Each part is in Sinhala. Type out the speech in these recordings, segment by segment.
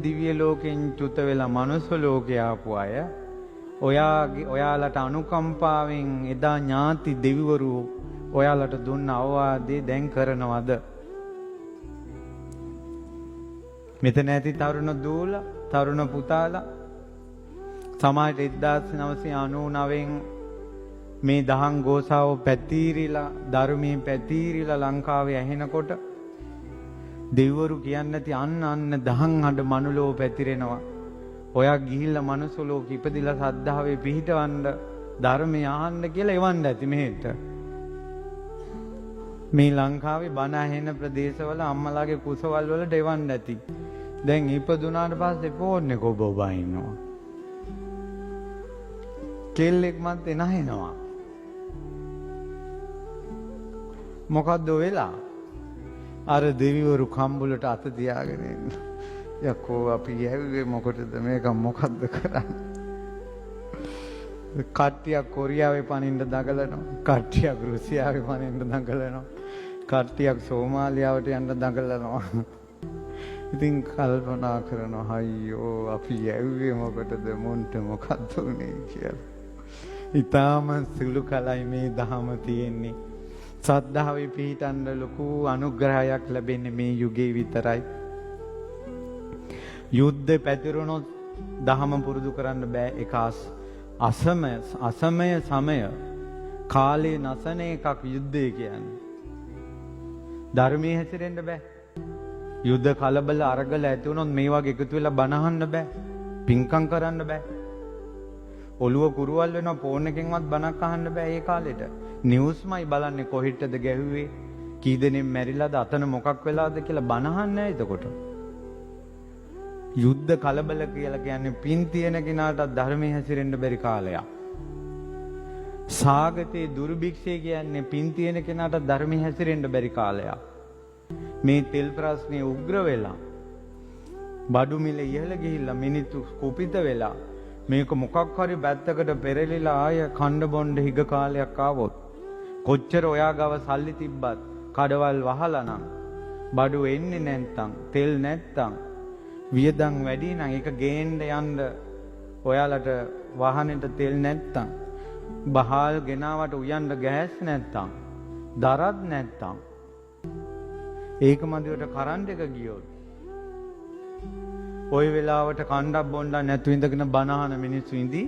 දිව්‍ය ලෝකෙන් චුත වෙලා මනුස්ස ලෝකේ ආපු අය ඔයාලට අනුකම්පාවෙන් එදා ඥාති දෙවිවරු ඔයාලට දුන්න අවවාදේ දැන් කරනවද? මෙතන ඇති තරුණ දූලා, තරුණ පුතාලා සමාජයට 1999න් මේ දහම් ගෝසාව පැතිරිලා, ධර්මයේ පැතිරිලා ලංකාවේ ඇහෙනකොට දෙවිවරු කියන්නේ නැති අන්න දහම් හඬ මනුලෝ පැතිරෙනවා. ඔයා ගිහිල්ලා මනුස්ස ලෝකෙ ඉපදිලා සද්ධාවේ පිහිටවන්න, ධර්මය අහන්න කියලා එවන්න ඇති මෙහෙට. මේ ලංකාවේ බණ ඇහෙන ප්‍රදේශවල අම්මලාගේ කුසවල් වලට එවන්න ඇති. දැන් ඉපදුනාට පස්සේ ෆෝන් එක ඔබ ඉන්නවා. කෙල්ලෙක් මත් එනහිනවා. මොකද්ද වෙලා? අර දෙවිවරු කම්බුලට අත තියාගෙන ඉන්න. යකෝ අපි යැව්වේ මොකටද මේක මොකද්ද කරන්නේ? කට්ටියක් කොරියාවේ පනින්න දඟලනවා. කට්ටියක් රුසියාවේ පනින්න දඟලනවා. කට්ටියක් සෝමාලියාවට යන්න දඟලනවා. ඉතින් කල්පනා කරනවා අයියෝ අපි යැව්වේ මොකටද මොන්ට මොකද්ද උනේ කියලා. ඊටාම සුළු කලයි මේ දහම තියෙන්නේ. සද්ධාවේ පිහිටන්න ලොකු අනුග්‍රහයක් ලැබෙන්නේ මේ යුගයේ විතරයි. යුද්ධ පැතිරුණොත් දහම පුරුදු කරන්න බෑ. ඒක අසමය සමය කාලේ නැසන එකක් යුද්ධය කියන්නේ. ධර්මයේ හැසිරෙන්න බෑ. යුද්ධ කලබල අරගල ඇති වුණොත් මේ වගේ එකතු වෙලා බනහන්න බෑ. පිංකම් කරන්න බෑ. ඔළුව කුරුවල් වෙනවා, ෆෝන් එකෙන්වත් බණක් අහන්න බෑ ඒ කාලෙට. නිවුස්මයි බලන්නේ කොහෙටද ගැහුවේ, කී දෙනෙක් මැරිලාද, අතන මොකක් වෙලාද කියලා බනහන්නේ නැහැ එතකොට. යුද්ධ කලබල කියලා කියන්නේ පින් තියෙන කෙනාට ධර්මයේ හැසිරෙන්න බැරි කාලයක්. සාගතේ දුර්භික්ෂය කියන්නේ පින් තියෙන කෙනාට ධර්මයේ හැසිරෙන්න බැරි කාලයක්. මේ තෙල් ප්‍රශ්නේ උග්‍ර වෙලා, බඩු මිල ඉහළ ගිහිල්ලා මිනිත්තු කුපිත වෙලා, මේක මොකක් හරි පැත්තකට පෙරලිලා ආය කණ්ඩ බොණ්ඩ හිග කාලයක් ආවොත් කොච්චර ඔයා ගාව සල්ලි තිබ්බත් කඩවල් වහලා නම්, බඩු එන්නේ නැත්නම්, තෙල් නැත්නම්, වියදම් වැඩි නම් ඒක ගේන්න යන්න ඔයාලට වාහනෙට තෙල් නැත්නම්, බහල් ගෙනාවට උයන්න ගෑස් නැත්නම්, දරත් නැත්නම්, ඒක මදිවට කරන්ට් එක ගියොත් ඔය වෙලාවට කණ්ඩක් බොණ්ඩක් නැතු ඉඳගෙන බනහන මිනිස්සු ඉඳි.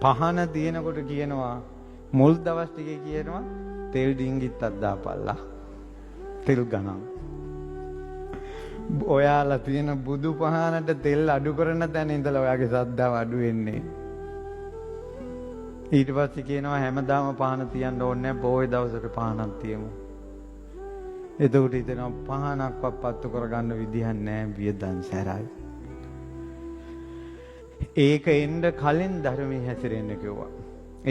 පහන තියෙනකොට කියනවා, මුල් දවස් ටිකේ කියනවා තෙල් ඩිංගිත්තක් දාපල්ලා, තෙල් ගණන්. ඔයාලා තියෙන බුදු පහනට තෙල් අඩු කරන තැන ඉඳලා ඔයාගේ සද්දාව අඩු වෙන්නේ. ඊට පස්සේ කියනවා හැමදාම පහන තියන්න ඕනේ නැහැ, පොයේ දවසට පහනක් තියමු. එතකොට හිතෙනවා පහනක්වත් පත්තු කරගන්න විදිහක් නැහැ, වියදම් සැරයි. ඒක එන්න කලින් ධර්මයේ හැසිරෙන්න කිව්වා.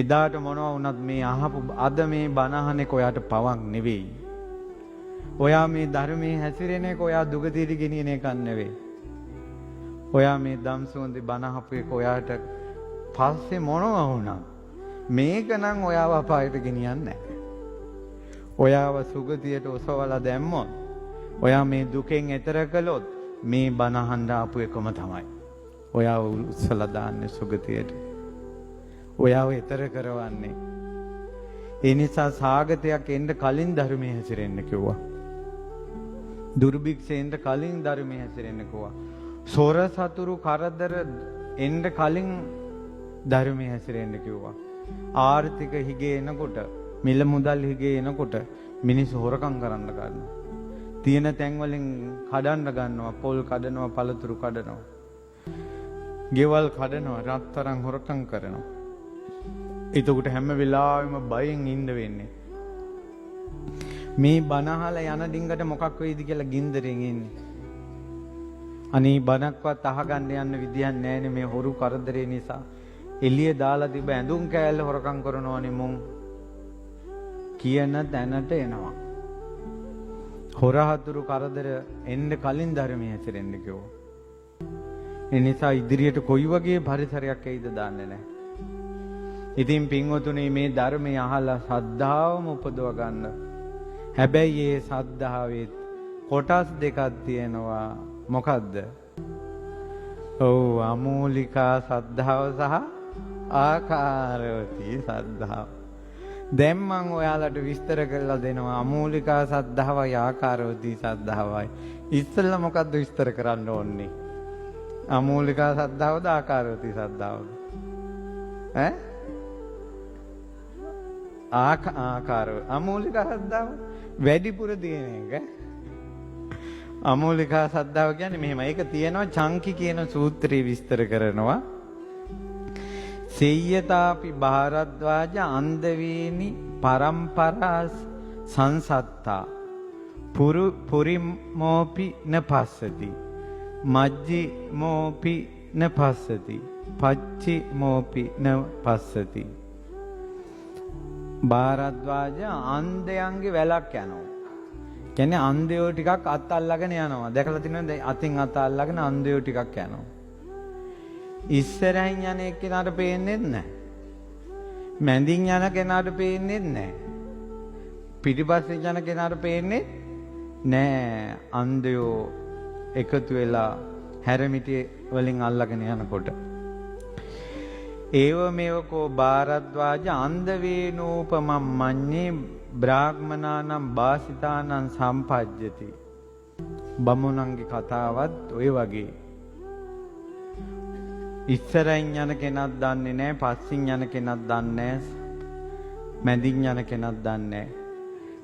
එදාට මොනවා වුණත් මේ අහපු අද මේ බණ අහන එක ඔයාට පවක් නෙවෙයි. ඔයා මේ ධර්මයේ හැසිරෙන එක ඔයා දුගතියට ගෙනියන එකක් නෙවෙයි. ඔයා මේ ධම්සෝන්දි බණ අහපු එක ඔයාට පස්සේ මොනවා වුණා මේක නම් ඔයාව අපායට ගෙනියන්නේ නැහැ. ඔයාව සුගතියට ඔසවලා දැම්මොත්, ඔයා මේ දුකෙන් එතර කළොත් මේ බණ අහන්න ආපු එකම තමයි ඔයාව උස්සලා දාන්නේ සුගතියට. ඔයාව එතර කරවන්නේ. ඒ නිසා සාගතයක් එන්න කලින් ධර්මයේ හැසිරෙන්න කිව්වා. දුර්භික්ෂයෙන් කලින් ධර්මයේ හැසිරෙන්න කිව්වා. සොර සතුරු කරදර එන්න කලින් ධර්මයේ හැසිරෙන්න කිව්වා. ආර්ථික හිගේ එනකොට, මිල මුදල් හිගේ එනකොට මිනිස්සු හොරකම් කරන්න ගන්නවා. තියෙන තැන් වලින් කඩන්න ගන්නවා, පොල් කඩනවා, පළතුරු කඩනවා, ගෙවල් කඩනවා, රත්තරන් හොරකම් කරනවා. එතකොට හැම වෙලාවෙම බයෙන් ඉන්න වෙන්නේ. මේ බනහලා යන ඩිංගට මොකක් වෙයිද කියලා ගින්දරෙන් ඉන්නේ. අනේ බනක්වත් අහගන්න යන්න විදියක් නැහැනේ මේ හොරු කරදරේ නිසා. එළිය දාලා තිබ ඇඳුම් කෑල්ල හොරකම් කරනවනේ මුන් කියන තැනට එනවා. හොරහතුරු කරදර එන්න කලින් ධර්මයේ හැසිරෙන්න කිව්වා. ඒ නිසා ඉදිරියට කොයි වගේ පරිසරයක් එයිද දන්නේ නැහැ. ඉතින් පින්වතුනි මේ ධර්මය අහලා ශ්‍රද්ධාවම උපදව ගන්න. හැබැයි මේ ශ්‍රද්ධාවේ කොටස් දෙකක් තියෙනවා. මොකද්ද? ඔව් අමූලිකා ශ්‍රද්ධාව සහ ආකාරවතී ශ්‍රද්ධාව. දැන් මම ඔයාලට විස්තර කරලා දෙනවා අමූලිකා ශ්‍රද්ධාවයි ආකාරවතී ශ්‍රද්ධාවයි. ඉස්සෙල්ලා මොකද්ද විස්තර කරන්න ඕනේ? අමූලිකා ශ්‍රද්ධාවද ආකාරවතී ශ්‍රද්ධාවද? ආකාරව අමූලිකා ශ්‍රද්ධාව වැඩිපුර තියෙන එක. අමූලිකා ශ්‍රද්ධාව කියන්නේ මෙහෙම. ඒක තියෙනවා චංකි කියන සූත්‍රයේ විස්තර කරනවා. සෙය්‍යතාපි භාරද්වාජ අන්දවේනි පරම්පරා සංසත්තා පුරිමෝපි න පස්සති මජ්ජි මෝපි න පස්සති පච්චි මෝපි න පස්සති. භාරද්වාජ අන්දයන්ගේ වැලක් යනවා. කියන්නේ අන්දයෝ ටිකක් අත් අල්ලගෙන යනවා. දැකලා තියෙනවද? අතින් අත අල්ලගෙන අන්දයෝ ටිකක් යනවා. ඉස්සරහින් යන එක්කෙනාට පේන්නේ නැහැ. මැදින් යන කෙනාට පේන්නේ නැහැ. පිටිපස්සෙන් යන කෙනාට පේන්නේ නැහැ. අන්දයෝ එකතු වෙලා හැරමිටි වලින් අල්ලගෙන යනකොට ඒව මේවකෝ භාරද්වාජ අන්දවේනෝපමම් මඤ්ඤේ බ්‍රාහ්මනානම් වාසිතානම් සම්පජ්ජති. බමුණන්ගේ කතාවත් ඔය වගේ. ඉස්සරහින් යන කෙනක් දන්නේ නැහැ, පස්සින් යන කෙනක් දන්නේ නැහැ, මැදින් යන කෙනක් දන්නේ නැහැ.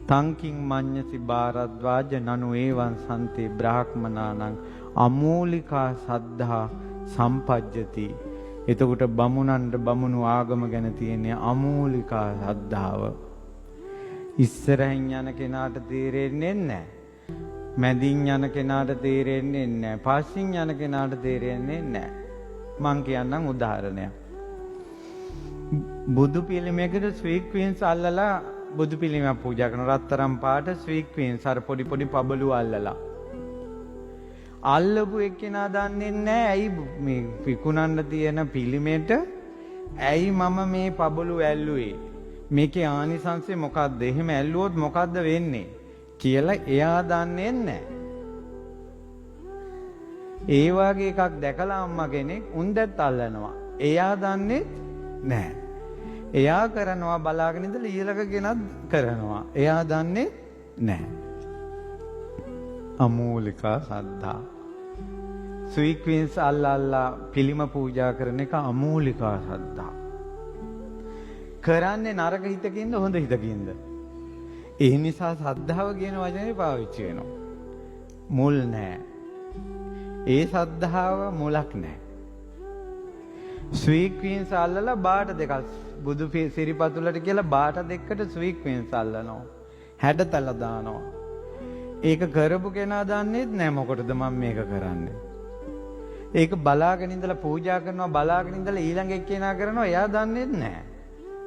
තංකින් මඤ්ඤති භාරද්වාජ නනු ඒවං සම්තේ බ්‍රාහ්මනානම් අමූලිකා සද්ධා සම්පජ්ජති. එතකොට බමුණන්ට බමුණු ආගම ගැන තියෙන අමූලිකා ශ්‍රද්ධාව ඉස්සරහින් යන කෙනාට තේරෙන්නේ නැහැ. මැදින් යන කෙනාට තේරෙන්නේ නැහැ. පස්සින් යන කෙනාට තේරෙන්නේ නැහැ. මං කියන්නම් උදාහරණයක්. බුදු පිළිමයකට ස්වීක්වීන්ස් අල්ලලා බුදු පිළිමයක් පූජා කරන රත්තරන් පාට ස්වීක්වීන්ස් අර පොඩි පොඩි පබළු අල්ලලා අල්ලපු එක්කෙනා දන්නේ නැහැ ඇයි මේ විකුණන්න තියෙන පිළිමෙට ඇයි මම මේ පබළු ඇල්ලුවේ, මේකේ ආනිසංසය මොකක්ද, එහෙම ඇල්ලුවොත් මොකක්ද වෙන්නේ කියලා එයා දන්නේ නැහැ. ඒ වගේ එකක් දැකලා අම්මා කෙනෙක් උන්දත් අල්ලනවා. එයා දන්නේ නැහැ. එයා කරනවා බලාගෙන ඉඳලා ඊළඟ කෙනත් කරනවා. එයා දන්නේ නැහැ. අමූලිකා ශ්‍රද්ධා. ස්වීක්වීන්ස් අල්ලල්ලා පිළිම පූජා කරන එක අමූලිකා ශ්‍රද්ධා. කරන්නේ නරක හිතකින්ද හොඳ හිතකින්ද? ඒ නිසා ශ්‍රද්ධාව කියන වචනේ පාවිච්චි වෙනවා. මුල් නැහැ. ඒ ශ්‍රද්ධාව මුලක් නැහැ. ස්වීක්වීන්ස් අල්ලලා බාට දෙකක් බුදු සිරිපතුලට කියලා බාට දෙකට ස්වීක්වීන්ස් අල්ලනවා. හැඩතල දානවා. ඒක කරපු කෙනා දන්නේ නැහැ මොකටද මම මේක කරන්නේ. ඒක බලාගෙන ඉඳලා පූජා කරනවා, බලාගෙන ඉඳලා ඊළඟ එක්කෙනා කරනවා, එයා දන්නේ නැහැ.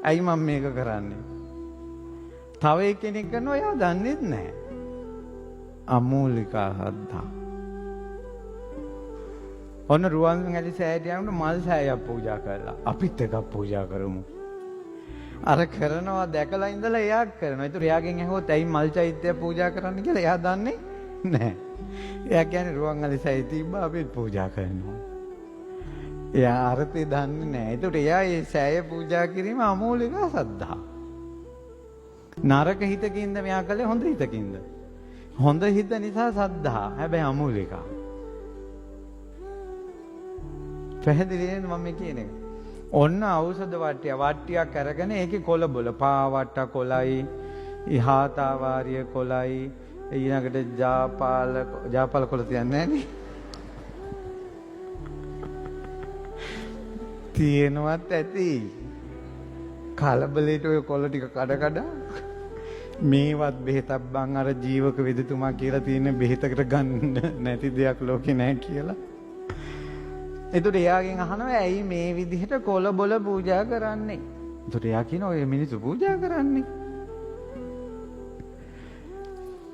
ඇයි මම මේක කරන්නේ? තව එක්කෙනෙක් කරනවා, එයා දන්නේ නැහැ. අමූලිකා ශ්‍රද්ධා. ඔන්න රුවන්වැලි සෑයට යනකොට මල් සෑයක් පූජා කරලා අපිත් එකක් පූජා කරමු. අර කරනවා දැකලා ඉඳලා එයා කරනවා. ඒතර එයාගෙන් ඇහුවොත් ඇයි මල් චෛත්‍යය පූජා කරන්න කියලා එයා දන්නේ නැහැ. එයා කියන්නේ රුවන්වැලි සෑය තිබ්බා අපිත් පූජා කරනවා. එයා අර්ථය දන්නේ නැහැ. ඒතර එයා මේ සෑය පූජා කිරීම අමූලික ශ්‍රද්ධා. නරක හිතකින්ද මෙයා කළේ හොඳ හිතකින්ද? හොඳ හිත නිසා ශ්‍රද්ධා. හැබැයි අමූලික. පැහැදිලි නේද මම කියන එක? ඔන්න ඖෂධ වට්ටියක් අරගෙන ඒකේ කොළ බොල පාවට්ට කොළයි, ඉහාතා වාරිය කොළයි, ඊළඟට ජාපාල කොළ තියන්නේ නැහනේ. තියෙනවත් ඇති. කලබලෙට ඔය කොළ ටික කඩ මේවත් බෙහෙතක් බං අර ජීවක වෙදතුමා කියලා තියෙන බෙහෙතකට ගන්න නැති දෙයක් ලෝකේ නැහැ කියලා. එතකොට එයාගෙන් අහනවා ඇයි මේ විදිහට කොළ බොල පූජා කරන්නේ? එතකොට එයා කියනවා ඔය මිනිස්සු පූජා කරන්නේ.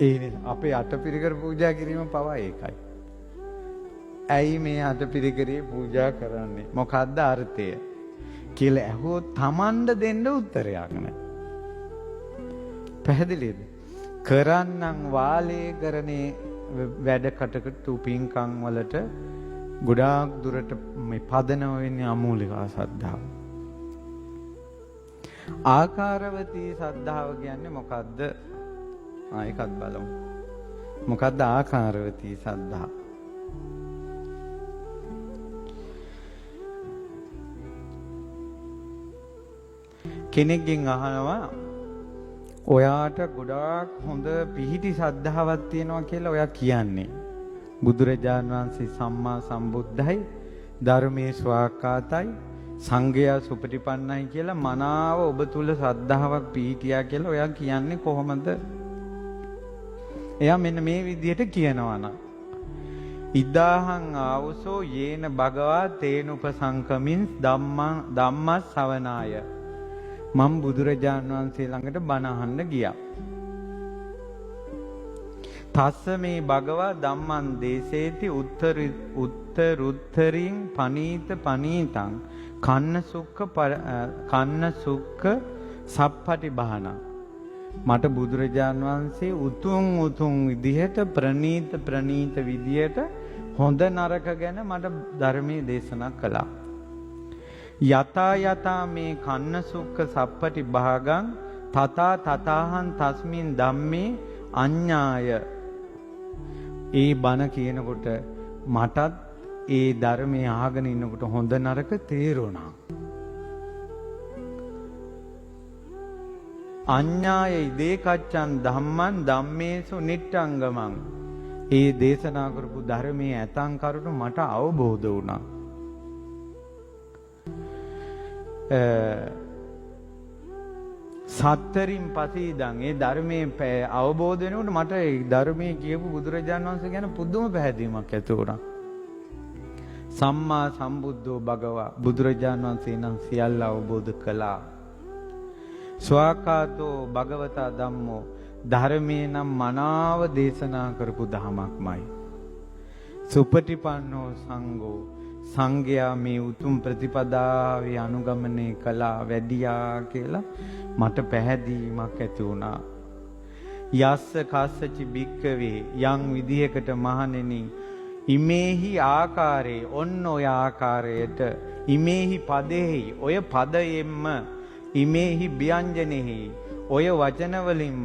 ඒ අපේ අටපිරිකර පූජා කිරීම පවා ඒකයි. ඇයි මේ අටපිරිකරේ පූජා කරන්නේ? මොකද්ද අර්ථය? කියලා ඇහුවොත් Tamanda දෙන්න උත්තරයක් නැහැ. පැහැදිලිද? කරන්නම් වාලේ කරනේ වැඩ කටකට පින්කම් වලට ගොඩාක් දුරට මේ පදනම වෙන්නේ අමූලිකා සද්ධාව. ආකාරවතී සද්ධාව කියන්නේ මොකද්ද? ඒකත් බලමු. මොකද්ද ආකාරවතී සද්ධා? කෙනෙක්ගෙන් අහනවා ඔයාට ගොඩාක් හොඳ පිහිටි සද්ධාවක් තියෙනවා කියලා ඔයා කියන්නේ. බුදුරජාණන් වහන්සේ සම්මා සම්බුද්ධයි, ධර්මයේ ස්වාක්කාතයි, සංඝයා සුපටිපන්නයි කියලා මනාව ඔබ තුල ශ්‍රද්ධාවක් පිහිටියා කියලා ඔයා කියන්නේ කොහොමද? එයා මෙන්න මේ විදිහට කියනවා නම් ඉදාහං ආවසෝ යේන භගවා තේනුපසංකමින් ධම්මස් ශ්‍රවණාය. මම බුදුරජාණන් වහන්සේ ළඟට බණ අහන්න ගියා. තස්ස මේ භගවා ධම්මං දේසේති උත්තරුත්තරින් පනීත පනීතං කන්න සුක්ඛ සප්පටි බහන. මට බුදුරජාණන් වහන්සේ උතුම් විදිහට ප්‍රනීත විදිහට හොඳ නරක ගැන මට ධර්මයේ දේශනා කළා. යතා මේ කන්න සුක්ඛ සප්පටි භාගං තථාහං තස්මින් ධම්මේ අඤ්ඤාය. ඒ බණ කියනකොට මටත් ඒ ධර්මයේ අහගෙන ඉන්නකොට හොඳ නරක තේරුණා. අඤ්ඤාය ඉදේකච්ඡන් ධම්මං ධම්මේසු නිට්ඨංගමං. ඒ දේශනා කරපු ධර්මයේ ඇතන් කරුණු මට අවබෝධ වුණා. සත්තරින් පසීදන් ඒ ධර්මයේ අවබෝධ වෙනකොට මට ඒ ධර්මයේ කියපු බුදුරජාණන් වහන්සේ ගැන පුදුම පැහැදීමක් ඇති වුණා. සම්මා සම්බුද්ධෝ භගවා බුදුරජාණන් වහන්සේ නම් සියල්ල අවබෝධ කළා. ස්වාකාතෝ භගවතා ධම්මෝ ධර්මයේ නම් මනාව දේශනා කරපු ධමයක්මයි. සුපටිපන්නෝ සංඝෝ සංඝයා මේ උතුම් ප්‍රතිපදාවේ අනුගමනය කළා වැඩියා කියලා මට පැහැදීමක් ඇති වුණා. යස්ස කස්සචි භික්කවේ යම් විදිහකට මහණෙනි ඉමේහි ආකාරේ ඔන්න ඔය ආකාරයට ඉමේහි පදෙහි ඔය පදයෙන්ම ඉමේහි ව්‍යංජනෙහි ඔය වචන වලින්ම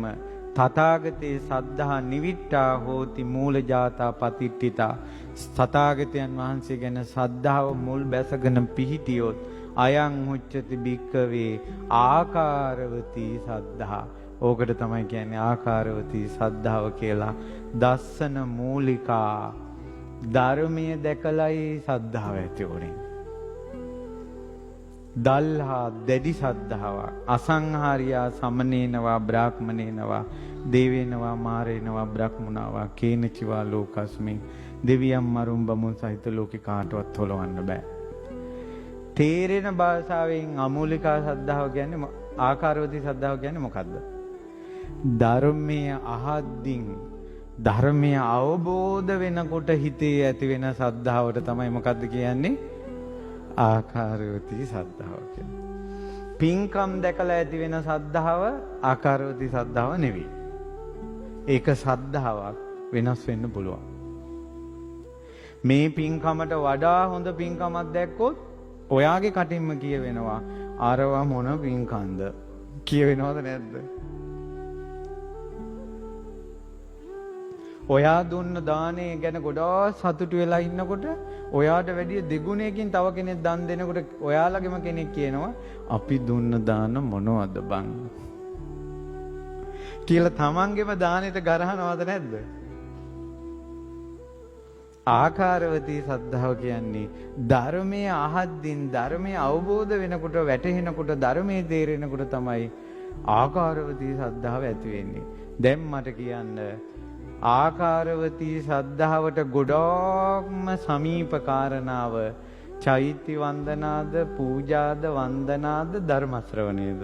තථාගතේ සද්ධා නිවිට්ඨා හෝති මූලජාතා පතිට්ඨිතා. තථාගතයන් වහන්සේ ගැන සද්ධාව මුල් බැසගෙන පිහිටියොත් අයං උච්චති භික්කවේ ආකාරවතී සද්ධා. ඕකට තමයි කියන්නේ ආකාරවතී සද්ධාව කියලා. දස්සන මූලිකා ධර්මයේ දැකලයි සද්ධාව ඇති වුනේ. දල්හා දැඩි සද්ධාවක් අසංහාරියා සමනේනවා බ්‍රාහ්මනේනවා දේවේනවා මාරේනවා බ්‍රහ්මුණාවා කේනචිවා ලෝකස්මි. දෙවියන් මරුන් බමුන් සහිත ලෝකේ කාටවත් හොලවන්න බෑ. තේරෙන භාෂාවෙන් අමූලිකා සද්ධාව කියන්නේ ආකාරවතී සද්ධාව කියන්නේ මොකද්ද? ධර්මයේ අහද්දින් ධර්මයේ අවබෝධ වෙනකොට හිතේ ඇති වෙන සද්ධාවට තමයි මොකද්ද කියන්නේ? ආකාරවතී සද්ධාව කියන්නේ. පින්කම් දැකලා ඇති වෙන සද්ධාව ආකාරවතී සද්ධාව නෙවෙයි. ඒක සද්ධාවක් වෙනස් වෙන්න පුළුවන්. මේ පින්කමට වඩා හොඳ පින්කමක් දැක්කොත් ඔයාගේ කටින්ම කියවෙනවා අරවා මොන පින්කම්ද කියවෙනවද නැද්ද? ඔයා දුන්න දානේ ගැන ගොඩාක් සතුටු වෙලා ඉන්නකොට ඔයාට වැඩිය දෙගුණයකින් තව කෙනෙක් දන් දෙනකොට ඔයාලගේම කෙනෙක් කියනවා අපි දුන්න දාන මොනවද බං කියලා තමන්ගේම දානෙට ගරහනවද නැද්ද? ආකාරවතී සද්ධාව කියන්නේ ධර්මයේ අහද්දින් ධර්මයේ අවබෝධ වෙනකොට වැටහෙනකොට ධර්මයේ තේරෙනකොට තමයි ආකාරවතී සද්ධාව ඇති වෙන්නේ. දැන් මට කියන්න ආකාරවතී සද්ධාවට ගොඩක්ම සමීප කාරණාව චෛත්‍ය වන්දනාද පූජාද වන්දනාද ධර්ම ශ්‍රවණයද?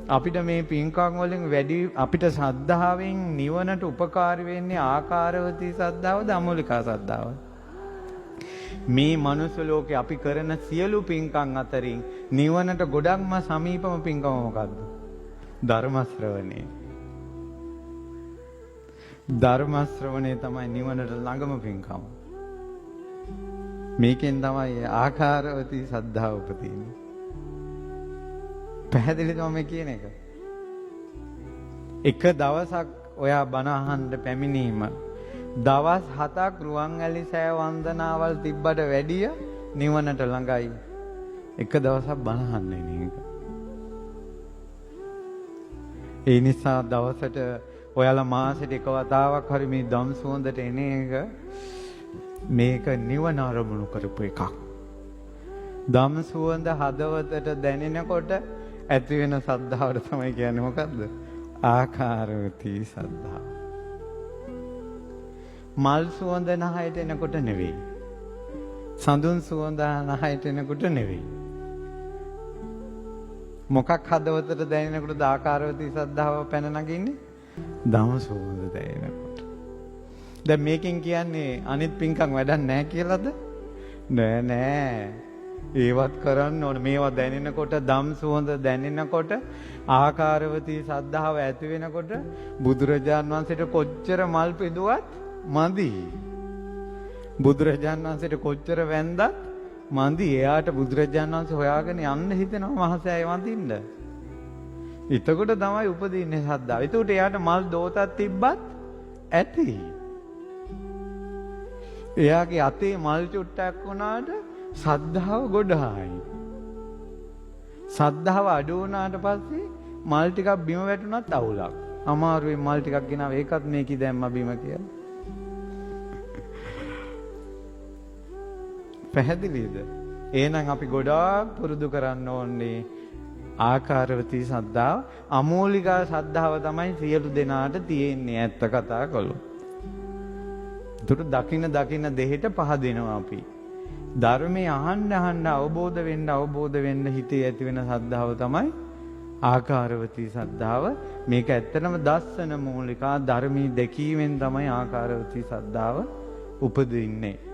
අපිට මේ පින්කම් වලින් වැඩි අපිට ශ්‍රද්ධාවෙන් නිවනට උපකාරී වෙන්නේ ආකාරවතී ශ්‍රද්ධාවද අමූලිකා ශ්‍රද්ධාවද? මේ මනුස්ස ලෝකේ අපි කරන සියලු පින්කම් අතරින් නිවනට ගොඩක්ම සමීපම පින්කම මොකද්ද? ධර්ම ශ්‍රවණේ. ධර්ම ශ්‍රවණේ තමයි නිවනට ළඟම පින්කම. මේකෙන් තමයි ආකාරවතී සද්ධාව උපදින්නේ. පැහැදිලිද මම කියන එක? එක දවසක් ඔයා බණ අහන්න පැමිණීම දවස් 7ක් රුවන්වැලි සෑ වන්දනාවල් තිබ්බට වැඩිය නිවනට ළඟයි. එක දවසක් බණ අහන්න එන එක. ඒ නිසා දවසට ඔයාලා මාසෙට එක වතාවක් හරි මේ ධම් සුවඳට එන එක මේක නිවන අරමුණු කරපු එකක්. ධම් සුවඳ හදවතට දැනෙනකොට ඇති වෙන සද්ධාවට තමයි කියන්නේ මොකද්ද? ආකාරවතී සද්ධා. මල් සුවඳ නහයට එනකොට නෙවෙයි. සඳුන් සුවඳ නහයට එනකොට නෙවෙයි. මොකක් හදවතට දැනෙනකොට ආකාරවතී සද්ධාව පැන නගින්නේ? ධම් සුවඳ දැනෙනකොට. දැන් මේකෙන් කියන්නේ අනිත් පින්කම් වැඩක් නැහැ කියලාද? නෑ. ඒවත් කරන්න ඕන. මේවා දැනෙනකොට ධම් සුවඳ දැනෙනකොට ආකාරවතී සද්ධාව ඇති වෙනකොට බුදුරජාන් වහන්සේට කොච්චර මල් පිදුවත් මදි. බුදුරජාන් වහන්සේට කොච්චර වැන්දත් මදි. එයාට බුදුරජාන් වහන්සේ හොයාගෙන යන්න හිතෙනවා මහසෑය වඳින්න. එතකොට තමයි උපදින්නේ සද්ධාව. එතකොට එයාට මල් දෝතක් තිබ්බත් ඇති. එයාගේ අතේ මල් චුට්ටක් වුණාට සද්ධාව ගොඩායි. සද්ධාව අඩු වුණාට පස්සේ මල් ටිකක් බිම වැටුණත් අවුලක්. අමාරුවෙන් මල් ටිකක් ගෙනාව ඒකත් මේකයි දැම්ම බිම කියලා. පැහැදිලිද? එහෙනම් අපි ගොඩාක් පුරුදු කරන්න ඕනේ ආකාරවතී සද්ධාව. අමෝලික සද්ධාව තමයි සියලු දෙනාට තියෙන්නේ ඇත්ත කතා කළොත්. දුරු දකින්න දෙහෙට පහදිනවා අපි. ධර්මයේ අහන්න අවබෝධ වෙන්න හිතේ ඇති වෙන සද්ධාව තමයි ආකාරවතී සද්ධාව. මේක ඇත්තටම දස්සන මූලිකා ධර්මී දැකීමෙන් තමයි ආකාරවතී සද්ධාව උපදින්නේ.